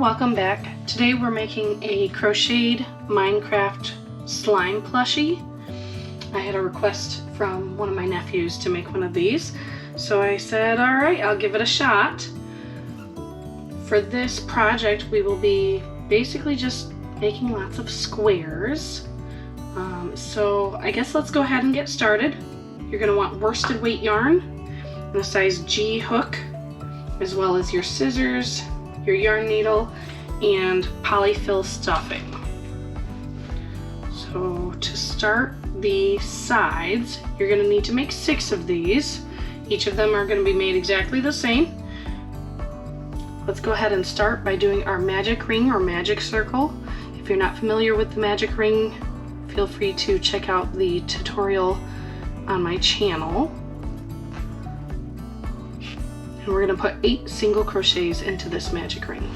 welcome back. Today we're making a crocheted Minecraft Slime Plushie. I had a request from one of my nephews to make one of these, so I said, alright, I'll give it a shot. For this project we will be basically just making lots of squares. So I guess let's go ahead and get started. You're going to want worsted weight yarn and a size G hook, as well as your scissors, your yarn needle, and polyfil stuffing. So to start the sides, you're going to need to make 6 of these. Each of them are going to be made exactly the same. Let's go ahead and start by doing our magic ring or magic circle. If you're not familiar with the magic ring, feel free to check out the tutorial on my channel. And we're going to put 8 single crochets into this magic ring.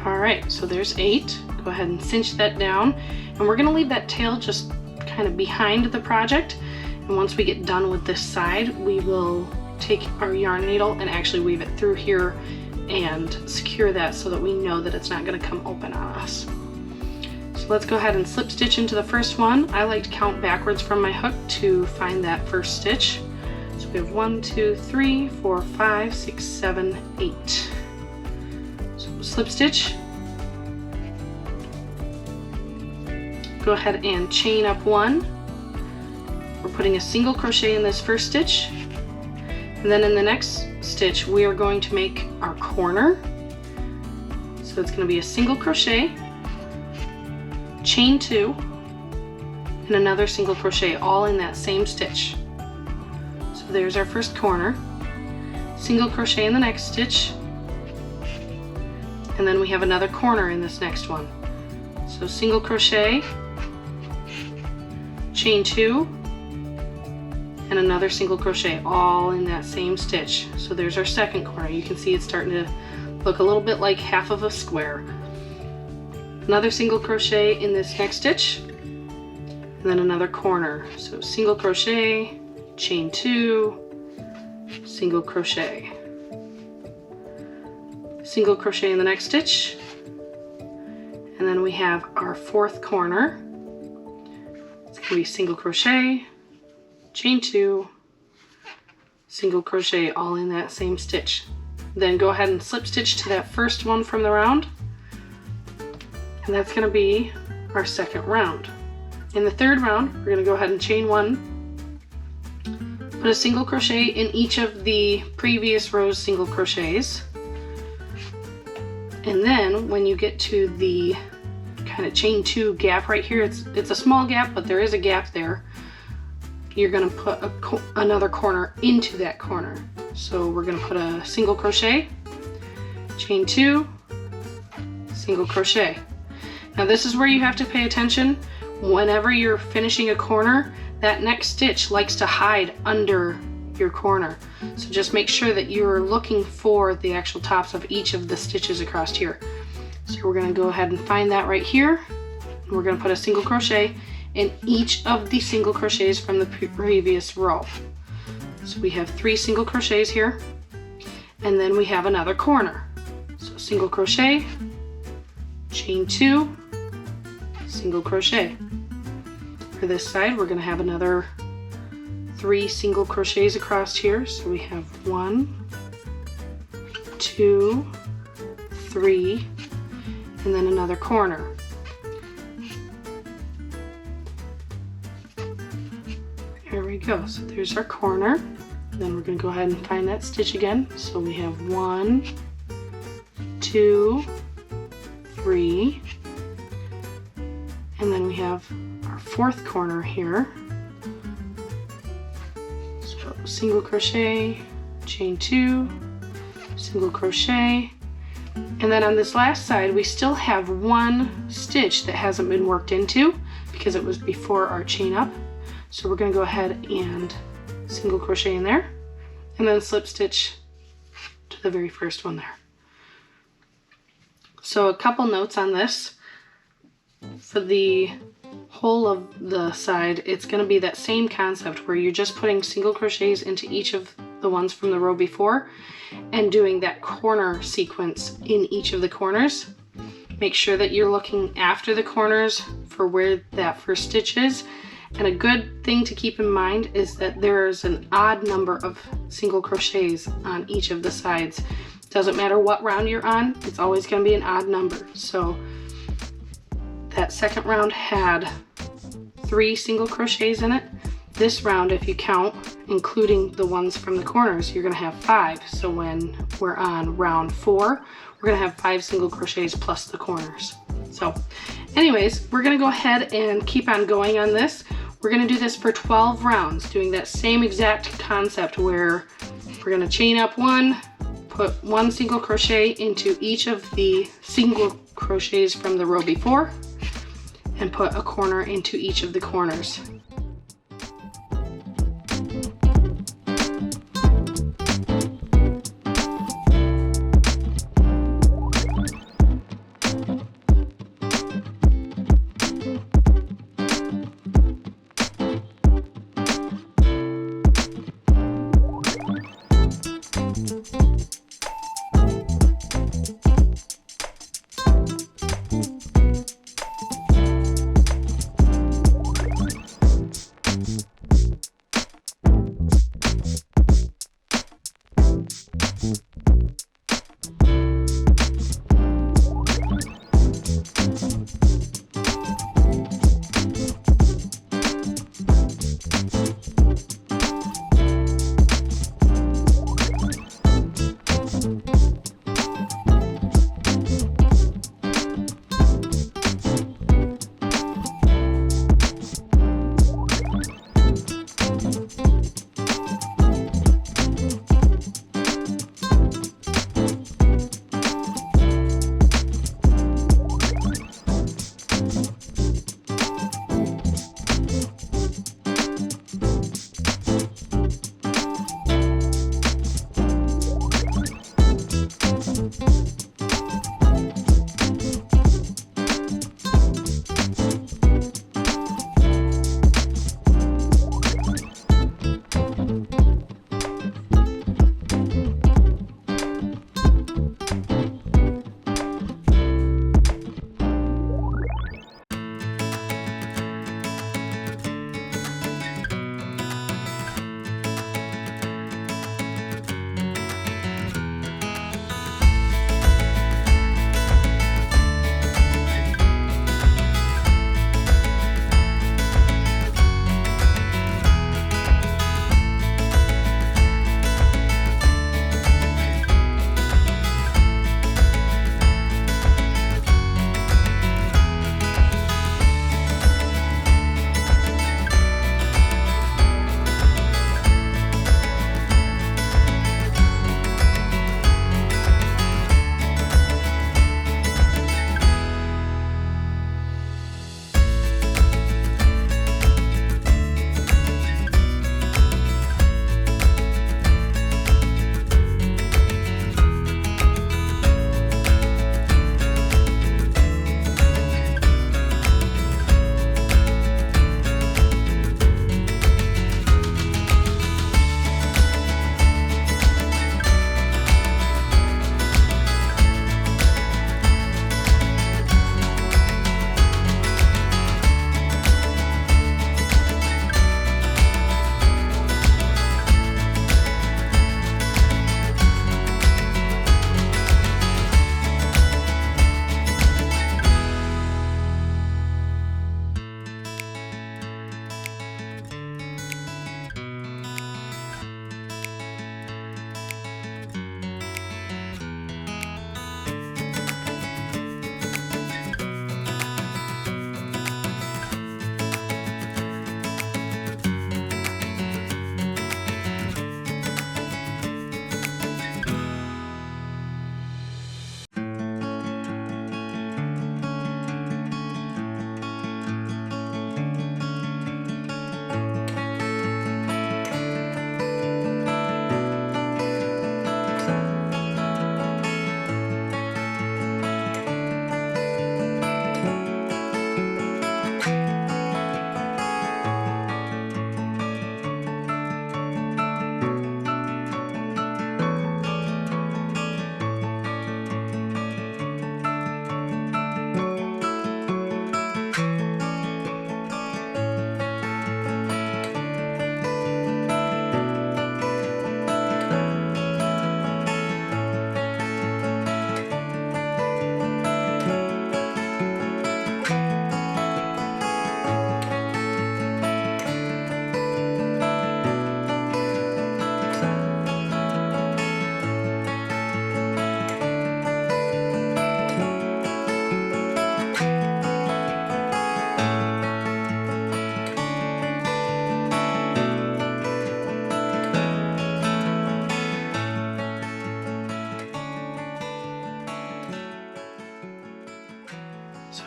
Alright, so there's 8. Go ahead and cinch that down. And we're going to leave that tail just kind of behind the project. And once we get done with this side, we will take our yarn needle and actually weave it through here and secure that so that we know that it's not going to come open on us. So let's go ahead and slip stitch into the first one. I like to count backwards from my hook to find that first stitch. So we have 1, 2, 3, 4, 5, 6, 7, 8. So slip stitch. Go ahead and chain up 1. We're putting a single crochet in this first stitch. And then in the next stitch, we are going to make our corner. So it's going to be a single crochet, chain 2, and another single crochet all in that same stitch. So there's our first corner, single crochet in the next stitch, and then we have another corner in this next one. So single crochet, chain 2, and another single crochet all in that same stitch. So there's our second corner. You can see it's starting to look a little bit like half of a square. Another single crochet in this next stitch, and then another corner. So single crochet, chain 2, single crochet, single crochet in the next stitch, and then we have our fourth corner. It's going to be single crochet, chain 2, single crochet all in that same stitch. Then go ahead and slip stitch to that first one from the round, and that's going to be our second round. In the third round, we're going to go ahead and chain 1, put a single crochet in each of the previous rows single crochets, and then when you get to the kind of chain 2 gap right here, it's a small gap, but there is a gap there. You're going to put another corner into that corner. So we're going to put a single crochet, chain 2, single crochet. Now this is where you have to pay attention. Whenever you're finishing a corner, that next stitch likes to hide under your corner. So just make sure that you're looking for the actual tops of each of the stitches across here. So we're going to go ahead and find that right here. And we're going to put a single crochet in each of the single crochets from the previous row. So we have 3 single crochets here, and then we have another corner. So single crochet, chain 2, single crochet. For this side, we're going to have another 3 single crochets across here. So we have 1, 2, 3, and then another corner. There we go. So there's our corner. Then we're going to go ahead and find that stitch again. So we have 1, 2, 3, and then we have our fourth corner here. So single crochet, chain 2, single crochet, and then on this last side we still have 1 stitch that hasn't been worked into because it was before our chain up. So we're going to go ahead and single crochet in there and then slip stitch to the very first one there. So a couple notes on this. For the whole of the side, it's going to be that same concept where you're just putting single crochets into each of the ones from the row before and doing that corner sequence in each of the corners. Make sure that you're looking after the corners for where that first stitch is. And a good thing to keep in mind is that there's an odd number of single crochets on each of the sides. Doesn't matter what round you're on, it's always going to be an odd number. So that second round had 3 single crochets in it. This round, if you count, including the ones from the corners, you're going to have 5. So when we're on round 4, we're going to have 5 single crochets plus the corners. So anyways, we're going to go ahead and keep on going on this. We're going to do this for 12 rounds, doing that same exact concept where we're going to chain up 1, put 1 single crochet into each of the single crochets from the row before, and put a corner into each of the corners.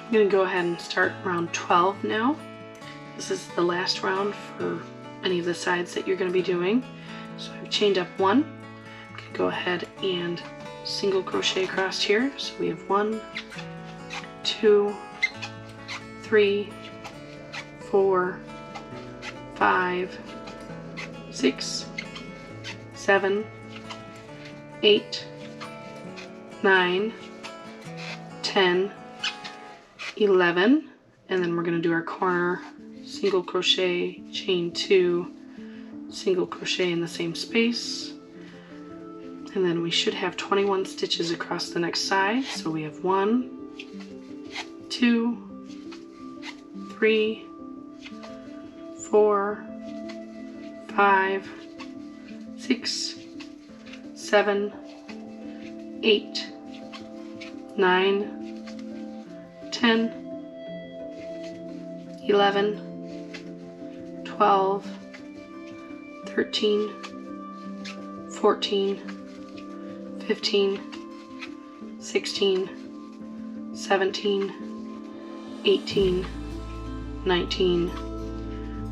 I'm going to go ahead and start round 12 now. This is the last round for any of the sides that you're going to be doing. So I've chained up one. I'm going to go ahead and single crochet across here. So we have 1, 2, 3, 4, 5, 6, 7, 8, 9, 10, 11, and then we're going to do our corner single crochet, chain 2, single crochet in the same space, and then we should have 21 stitches across the next side. So we have 1, 2, 3, 4, 5, 6, 7, 8, 9, 10, 11, 12, 13, 14, 15, 16, 17, 18, 19,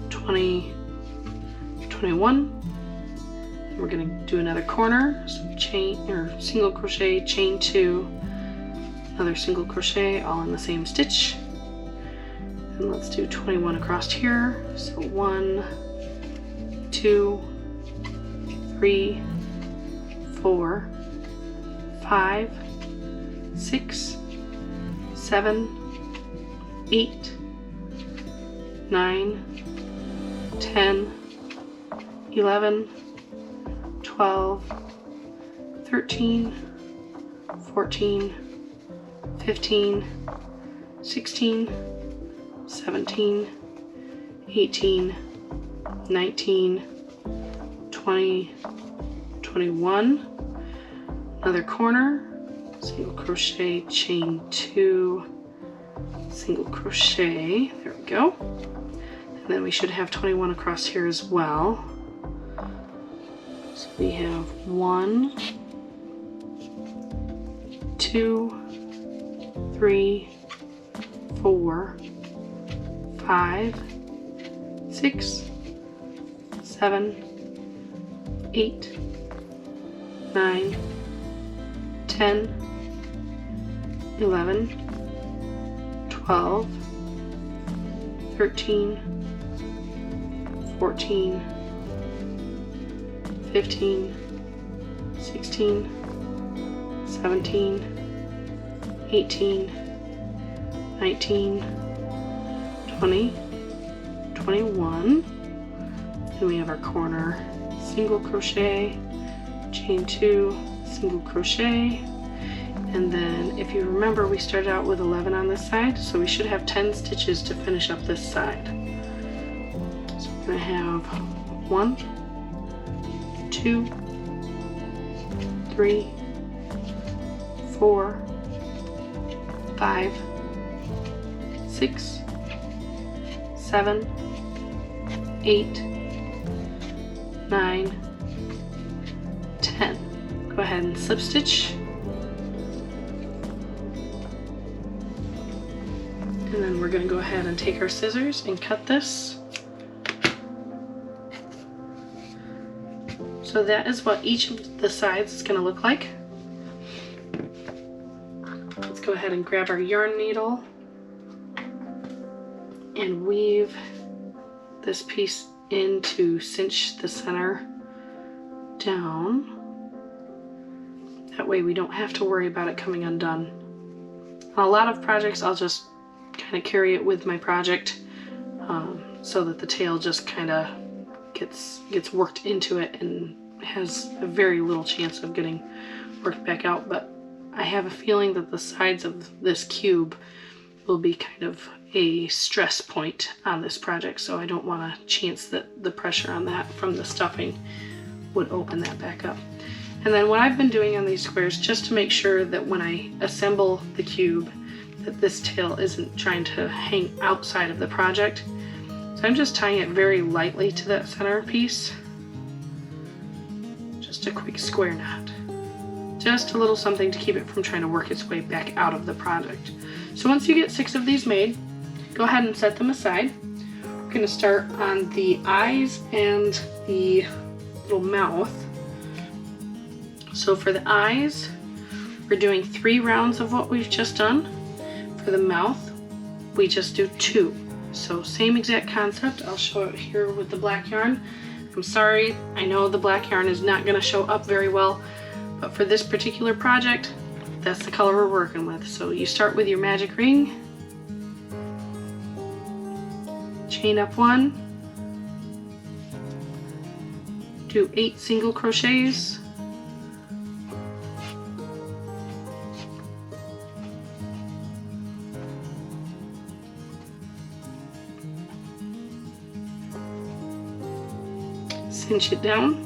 20, 21. We're going to do another corner, so chain or single crochet, chain 2, another single crochet, all in the same stitch. And let's do 21 across here. So 1, 2, 3, 4, 5, 6, 7, 8, 9, 10, 11, 12, 13, 14, 15, 16, 17, 18, 19, 20, 21. Another corner, single crochet, chain 2, single crochet, there we go. And then we should have 21 across here as well. So we have 1, 2, 3, 4, 5, 6, 7, 8, 9, 10, 11, 12, 13, 14, 15, 16, 17, 18, 19, 20, 21, and we have our corner single crochet, chain 2, single crochet, and then if you remember we started out with 11 on this side, so we should have 10 stitches to finish up this side. So we're going to have 1, 2, 3, 4, 5, 6, 7, 8, 9, 10. Go ahead and slip stitch. And then we're going to go ahead and take our scissors and cut this. So that is what each of the sides is going to look like. Let's go ahead and grab our yarn needle and weave this piece in to cinch the center down. That way we don't have to worry about it coming undone. On a lot of projects I'll just kind of carry it with my project so that the tail just kind of gets worked into it and has a very little chance of getting worked back out, but I have a feeling that the sides of this cube will be kind of a stress point on this project, so I don't want to chance that the pressure on that from the stuffing would open that back up. And then what I've been doing on these squares, just to make sure that when I assemble the cube that this tail isn't trying to hang outside of the project, so I'm just tying it very lightly to that center piece. Just a quick square knot. Just a little something to keep it from trying to work its way back out of the project. So once you get 6 of these made, go ahead and set them aside. We're going to start on the eyes and the little mouth. So for the eyes, we're doing 3 rounds of what we've just done. For the mouth, we just do 2. So same exact concept. I'll show it here with the black yarn. I'm sorry, I know the black yarn is not going to show up very well, but for this particular project, that's the color we're working with. So you start with your magic ring, chain up 1, do 8 single crochets, cinch it down,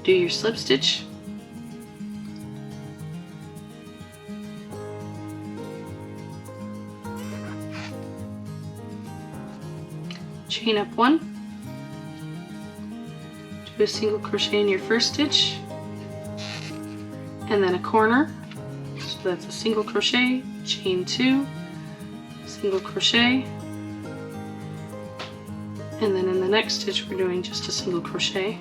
do your slip stitch, chain up 1, do a single crochet in your first stitch, and then a corner, so that's a single crochet, chain 2, single crochet, and then in the next stitch we're doing just a single crochet,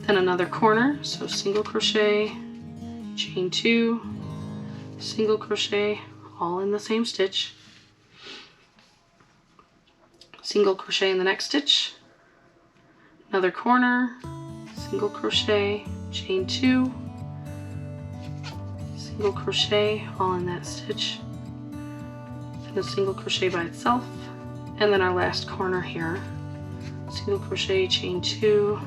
then another corner, so single crochet, chain 2, single crochet, all in the same stitch, single crochet in the next stitch, another corner, single crochet, chain 2, single crochet, all in that stitch, and a single crochet by itself, and then our last corner here, single crochet, chain 2,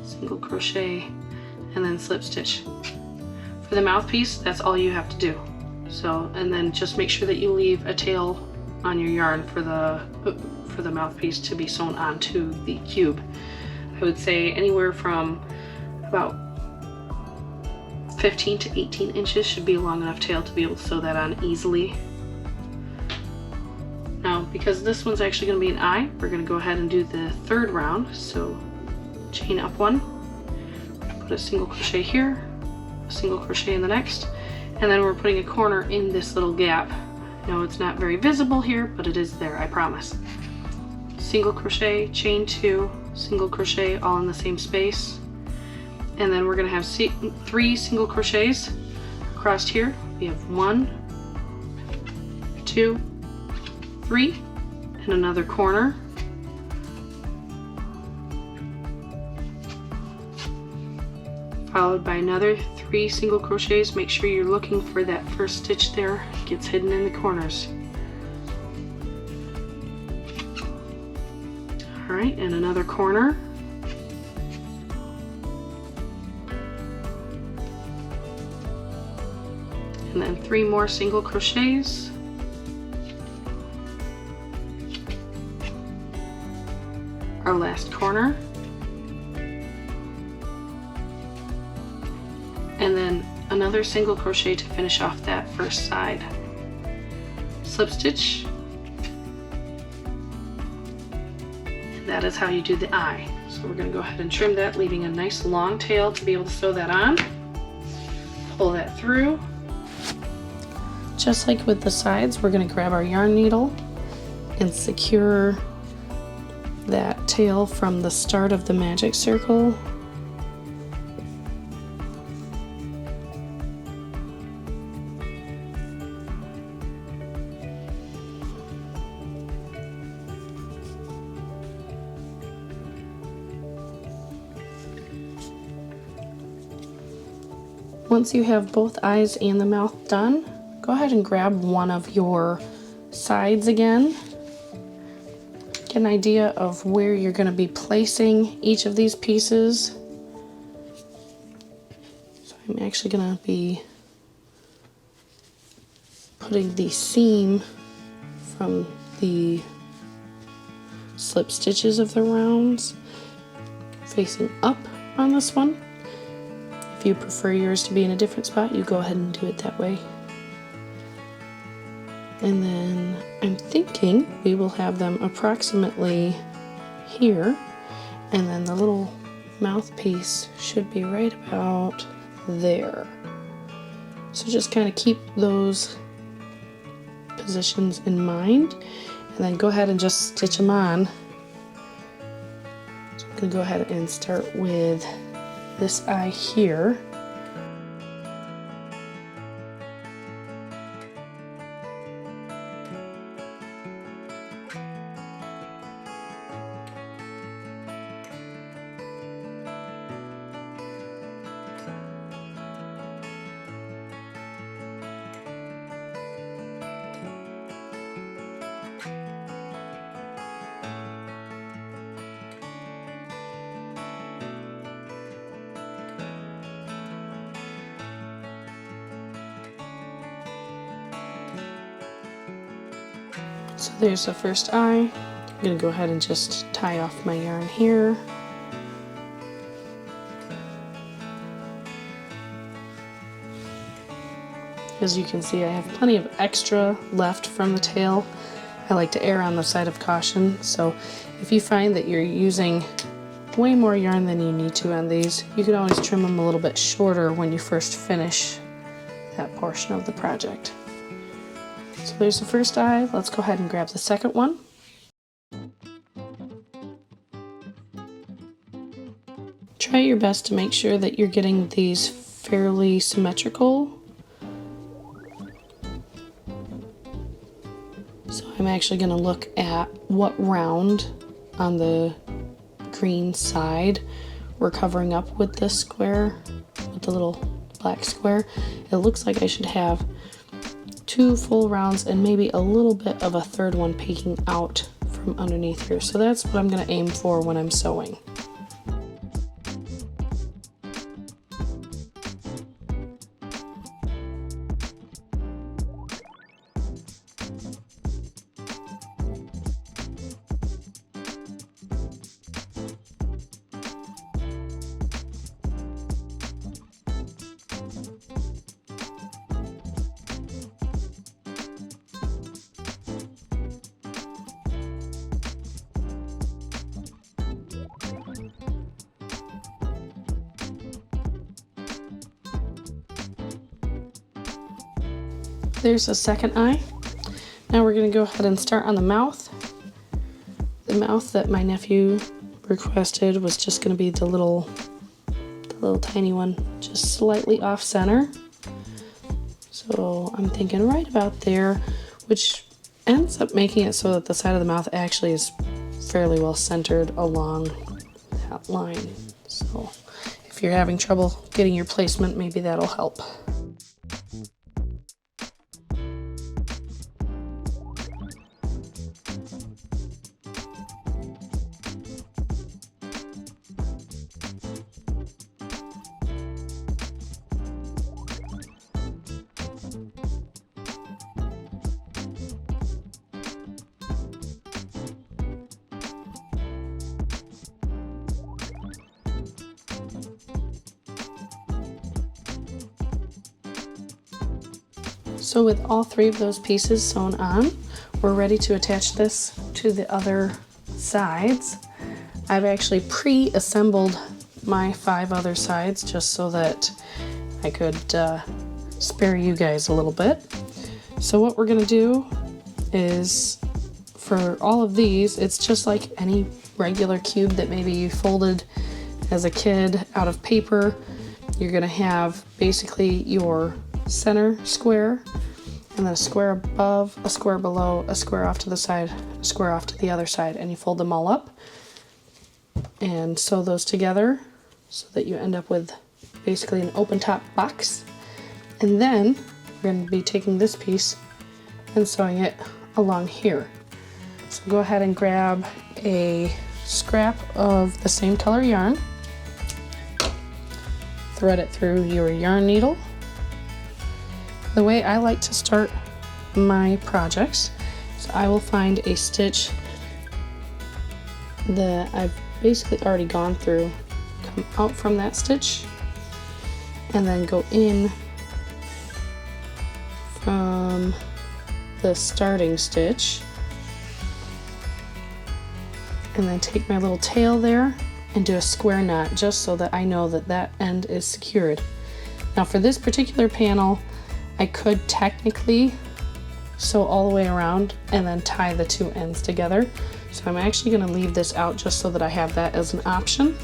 single crochet, and then slip stitch. For the mouthpiece, that's all you have to do. So, and then just make sure that you leave a tail on your yarn for the mouthpiece to be sewn onto the cube. I would say anywhere from about 15 to 18 inches should be a long enough tail to be able to sew that on easily. Now, because this one's actually going to be an eye, we're going to go ahead and do the 3rd round. So chain up 1, put a single crochet here, a single crochet in the next, and then we're putting a corner in this little gap. No, it's not very visible here, but it is there, I promise. Single crochet, chain 2, single crochet, all in the same space, and then we're going to have 3 single crochets across here. We have 1, 2, 3, and another corner, followed by another 3 single crochets. Make sure you're looking for that first stitch there, it gets hidden in the corners. Alright, and another corner, and then 3 more single crochets, our last corner, and then another single crochet to finish off that first side. Slip stitch, and that is how you do the eye. So we're going to go ahead and trim that, leaving a nice long tail to be able to sew that on. Pull that through. Just like with the sides, we're going to grab our yarn needle and secure that tail from the start of the magic circle . Once you have both eyes and the mouth done, go ahead and grab one of your sides again. Get an idea of where you're going to be placing each of these pieces. So I'm actually going to be putting the seam from the slip stitches of the rounds facing up on this one. If you prefer yours to be in a different spot, you go ahead and do it that way. And then I'm thinking we will have them approximately here, and then the little mouthpiece should be right about there. So just kind of keep those positions in mind, and then go ahead and just stitch them on. So I'm going to go ahead and start with this eye here. So there's the first eye. I'm going to go ahead and just tie off my yarn here. As you can see, I have plenty of extra left from the tail. I like to err on the side of caution, so if you find that you're using way more yarn than you need to on these, you can always trim them a little bit shorter when you first finish that portion of the project. So there's the first eye. Let's go ahead and grab the second one. Try your best to make sure that you're getting these fairly symmetrical. So I'm actually going to look at what round on the green side we're covering up with this square, with the little black square. It looks like I should have 2 full rounds and maybe a little bit of a third one peeking out from underneath here. So that's what I'm going to aim for when I'm sewing. There's the second eye. Now we're going to go ahead and start on the mouth. The mouth that my nephew requested was just going to be the little tiny one, just slightly off center. So I'm thinking right about there, which ends up making it so that the side of the mouth actually is fairly well centered along that line. So if you're having trouble getting your placement, maybe that'll help. So with all 3 of those pieces sewn on, we're ready to attach this to the other sides. I've actually pre-assembled my 5 other sides just so that I could spare you guys a little bit. So what we're going to do is, for all of these, it's just like any regular cube that maybe you folded as a kid out of paper. You're going to have basically your center square, and then a square above, a square below, a square off to the side, a square off to the other side, and you fold them all up and sew those together so that you end up with basically an open top box. And then we're going to be taking this piece and sewing it along here. So go ahead and grab a scrap of the same color yarn, thread it through your yarn needle. The way I like to start my projects is I will find a stitch that I've basically already gone through, come out from that stitch, and then go in from the starting stitch, and then take my little tail there and do a square knot just so that I know that that end is secured. Now for this particular panel, I could technically sew all the way around and then tie the two ends together. So I'm actually going to leave this out just so that I have that as an option.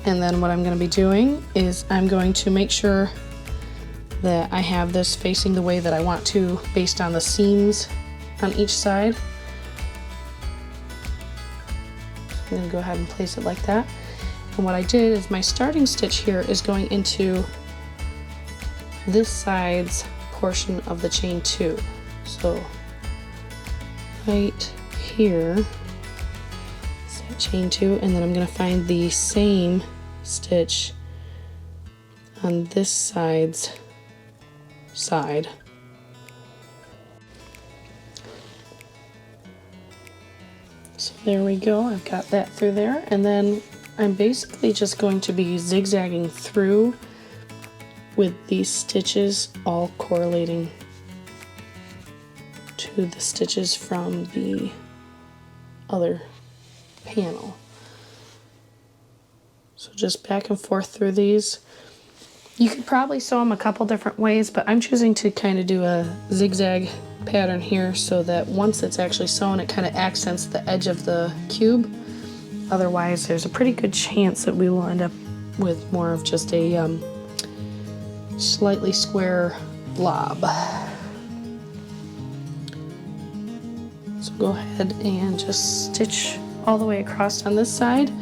And then what I'm going to be doing is I'm going to make sure that I have this facing the way that I want to based on the seams on each side. I'm going to go ahead and place it like that. And what I did is my starting stitch here is going into this side's portion of the chain 2. So right here is that chain 2, and then I'm going to find the same stitch on this side's side. So there we go, I've got that through there, and then I'm basically just going to be zigzagging through with these stitches all correlating to the stitches from the other panel. So just back and forth through these. You could probably sew them a couple different ways, but I'm choosing to kind of do a zigzag pattern here so that once it's actually sewn, it kind of accents the edge of the cube. Otherwise, there's a pretty good chance that we will end up with more of just a slightly square blob. So go ahead and just stitch all the way across on this side.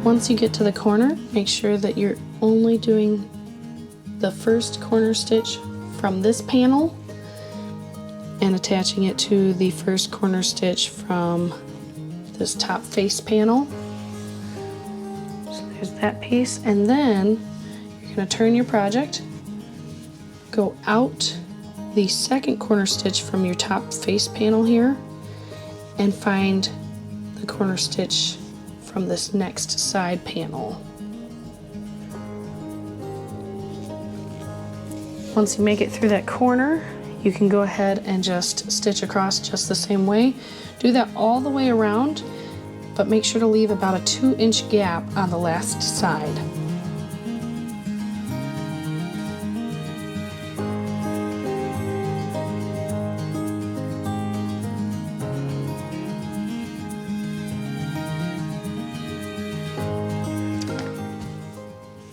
Once you get to the corner, make sure that you're only doing the first corner stitch from this panel and attaching it to the first corner stitch from this top face panel. So there's that piece, and then you're going to turn your project, go out the second corner stitch from your top face panel here, and find the corner stitch from this next side panel. Once you make it through that corner, you can go ahead and just stitch across just the same way. Do that all the way around, but make sure to leave about a 2-inch gap on the last side.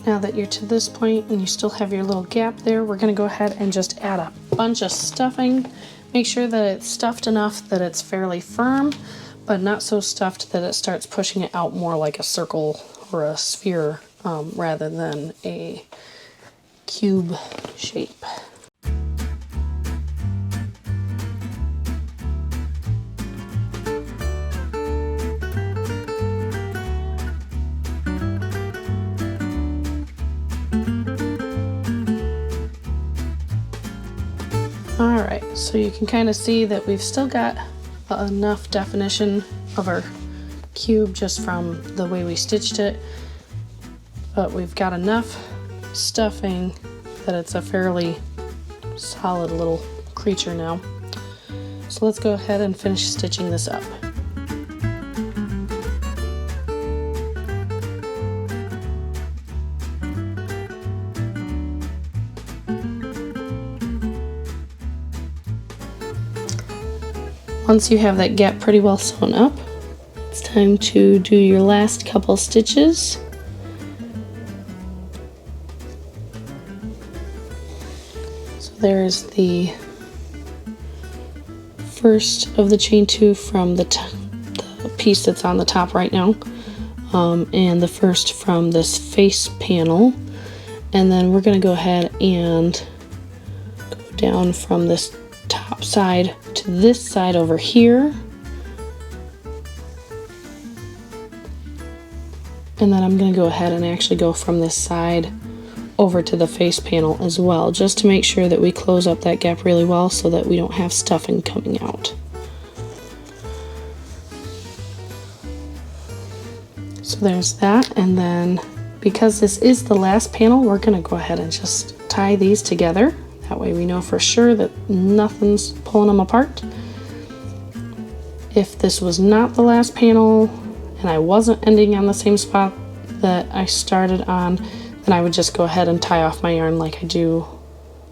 Now that you're to this point and you still have your little gap there, we're going to go ahead and just add a bunch of stuffing. Make sure that it's stuffed enough that it's fairly firm, but not so stuffed that it starts pushing it out more like a circle or a sphere rather than a cube shape. Alright, so you can kind of see that we've still got enough definition of our cube just from the way we stitched it, but we've got enough stuffing that it's a fairly solid little creature now. So let's go ahead and finish stitching this up. Once you have that gap pretty well sewn up, it's time to do your last couple stitches. So there's the first of the chain 2 from the piece that's on the top right now, and the first from this face panel, and then we're going to go ahead and go down from this top side to this side over here, and then I'm going to go ahead and actually go from this side over to the face panel as well, just to make sure that we close up that gap really well so that we don't have stuffing coming out. So there's that, and then because this is the last panel, we're going to go ahead and just tie these together. That way we know for sure that nothing's pulling them apart. If this was not the last panel and I wasn't ending on the same spot that I started on, then I would just go ahead and tie off my yarn like I do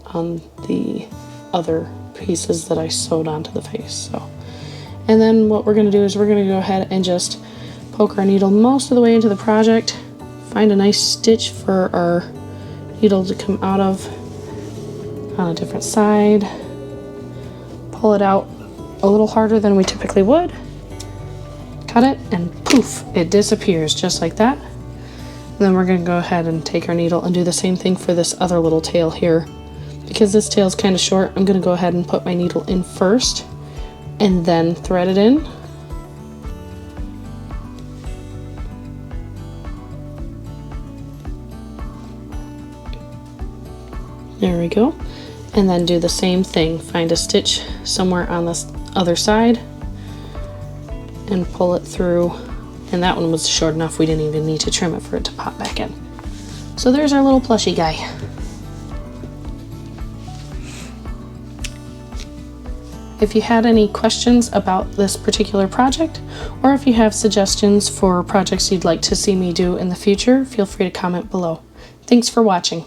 on the other pieces that I sewed onto the face. So, and then what we're going to do is we're going to go ahead and just poke our needle most of the way into the project, find a nice stitch for our needle to come out of on a different side, pull it out a little harder than we typically would, cut it, and poof, it disappears just like that. And then we're going to go ahead and take our needle and do the same thing for this other little tail here. Because this tail is kind of short, I'm going to go ahead and put my needle in first and then thread it in. There we go. And then do the same thing. Find a stitch somewhere on this other side and pull it through. And that one was short enough we didn't even need to trim it for it to pop back in. So there's our little plushy guy. If you had any questions about this particular project, or if you have suggestions for projects you'd like to see me do in the future, feel free to comment below. Thanks for watching.